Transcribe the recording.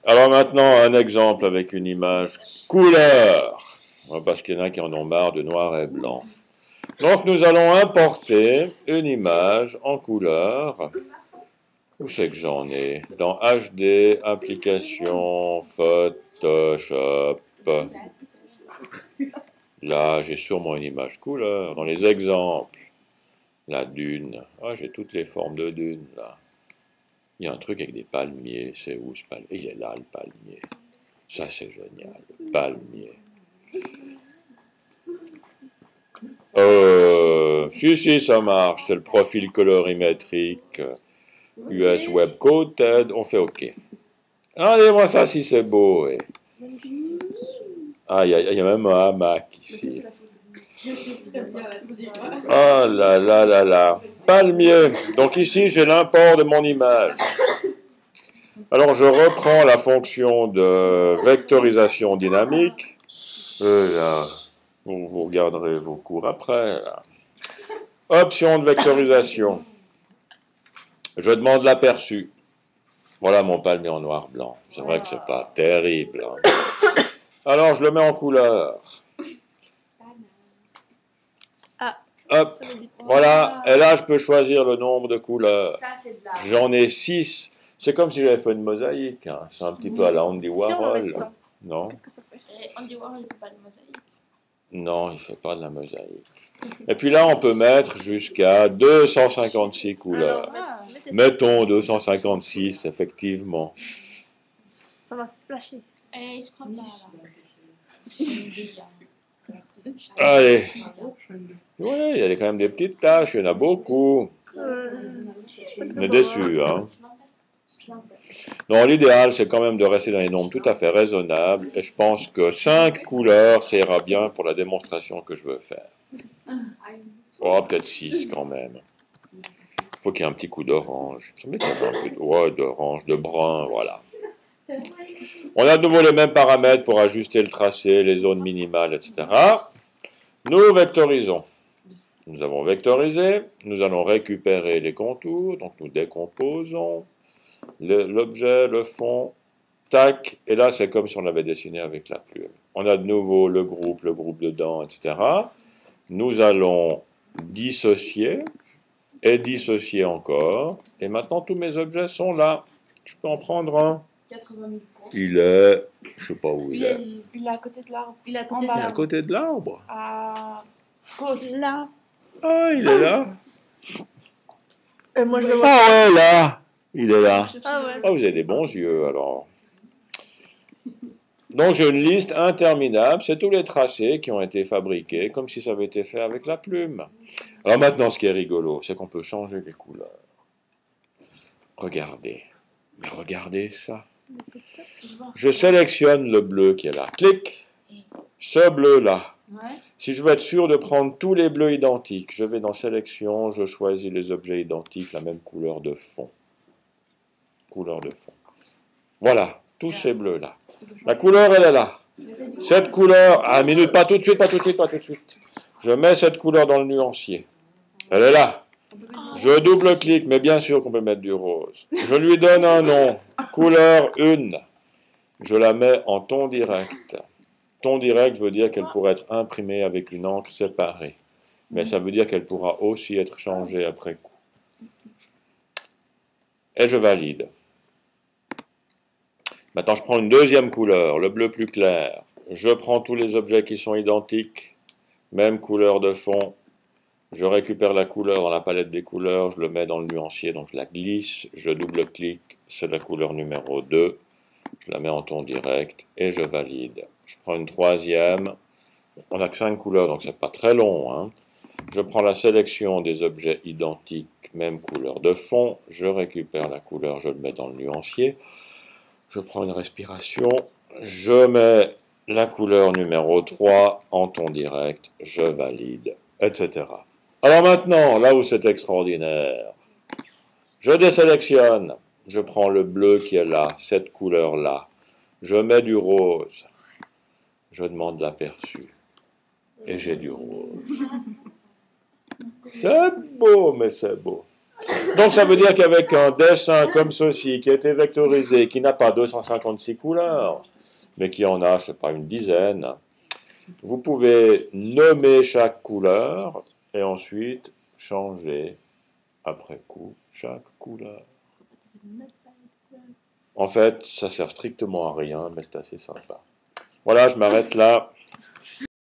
Alors maintenant, un exemple avec une image couleur. Parce qu'il y en a qui en ont marre de noir et blanc. Donc nous allons importer une image en couleur. Où c'est que j'en ai? Dans HD, application, Photoshop. Là, j'ai sûrement une image couleur. Dans les exemples, la dune. Ah, j'ai toutes les formes de dune, là. Il y a un truc avec des palmiers. C'est où ce palmier? Il est là, le palmier. Ça, c'est génial. Le palmier. Si, ça marche. C'est le profil colorimétrique. US Web Coded. On fait OK. Regardez-moi ça si c'est beau. Ah, il y a même un hamac ici. Ah là là là là. Palmier. Donc ici, j'ai l'import de mon image. Alors, je reprends la fonction de vectorisation dynamique. Là, vous regarderez vos cours après. Là. Option de vectorisation. Je demande l'aperçu. Voilà mon palmier en noir-blanc. C'est vrai que c'est pas terrible. Hein. Alors, je le mets en couleur. Hop, voilà. Et là, je peux choisir le nombre de couleurs. J'en ai 6. C'est comme si j'avais fait une mosaïque. Hein. C'est un petit peu à la Andy Warhol. Non. Qu'est-ce que ça fait? Andy Warhol ne fait pas de mosaïque. Non, il ne fait pas de la mosaïque. Et puis là, on peut mettre jusqu'à 256 couleurs. Mettons 256, effectivement. Ça va flasher. Et je crois pas là. Allez. Oui, il y a quand même des petites tâches, il y en a beaucoup. On est déçus, hein. Non, l'idéal, c'est quand même de rester dans les nombres tout à fait raisonnables. Et je pense que 5 couleurs, ça ira bien pour la démonstration que je veux faire. Oh, peut-être 6 quand même. Il faut qu'il y ait un petit coup d'orange. Ça m'étonne un peu d'orange, de brun, voilà. On a de nouveau les mêmes paramètres pour ajuster le tracé, les zones minimales, etc. Nous vectorisons. Nous avons vectorisé. Nous allons récupérer les contours. Donc nous décomposons l'objet, le fond, tac. Et là, c'est comme si on l'avait dessiné avec la plume. On a de nouveau le groupe dedans, etc. Nous allons dissocier et dissocier encore. Et maintenant, tous mes objets sont là. Je peux en prendre un. 80 000 points. Il est... Je sais pas où il est. Il est à côté de l'arbre. Il est À côté de l'arbre. À gauche. Là. Ah, il est là. Moi, je le vois. Ah ouais, là. Il est là. Ah ouais. Ah, vous avez des bons yeux, alors. Donc, j'ai une liste interminable. C'est tous les tracés qui ont été fabriqués comme si ça avait été fait avec la plume. Alors maintenant, ce qui est rigolo, c'est qu'on peut changer les couleurs. Regardez. Mais regardez ça. Je sélectionne le bleu qui est là. Clic. Ce bleu-là. Si je veux être sûr de prendre tous les bleus identiques, je vais dans Sélection, je choisis les objets identiques, la même couleur de fond. Couleur de fond. Voilà, tous ces bleus-là. La couleur, elle est là. Cette couleur... Ah, minute, pas tout de suite, pas tout de suite, pas tout de suite. Je mets cette couleur dans le nuancier. Elle est là. Je double-clique, mais bien sûr qu'on peut mettre du rose. Je lui donne un nom. Couleur 1. Je la mets en ton direct. Ton direct veut dire qu'elle pourrait être imprimée avec une encre séparée. Mais ça veut dire qu'elle pourra aussi être changée après coup. Et je valide. Maintenant, je prends une deuxième couleur, le bleu plus clair. Je prends tous les objets qui sont identiques, même couleur de fond. Je récupère la couleur dans la palette des couleurs, je le mets dans le nuancier, donc je la glisse, je double-clique, c'est la couleur numéro 2. Je la mets en ton direct et je valide. Je prends une troisième. On n'a que 5 couleurs, donc c'est pas très long. Hein. Je prends la sélection des objets identiques, même couleur de fond. Je récupère la couleur, je le mets dans le nuancier. Je prends une respiration. Je mets la couleur numéro 3 en ton direct. Je valide, etc. Alors maintenant, là où c'est extraordinaire, je désélectionne. Je prends le bleu qui est là, cette couleur-là. Je mets du rose. Je demande l'aperçu. Et j'ai du rose. C'est beau, mais c'est beau. Donc ça veut dire qu'avec un dessin comme ceci, qui a été vectorisé, qui n'a pas 256 couleurs, mais qui en a, je ne sais pas, une dizaine, vous pouvez nommer chaque couleur et ensuite changer après coup chaque couleur. En fait, ça sert strictement à rien, mais c'est assez sympa. Voilà, je m'arrête là.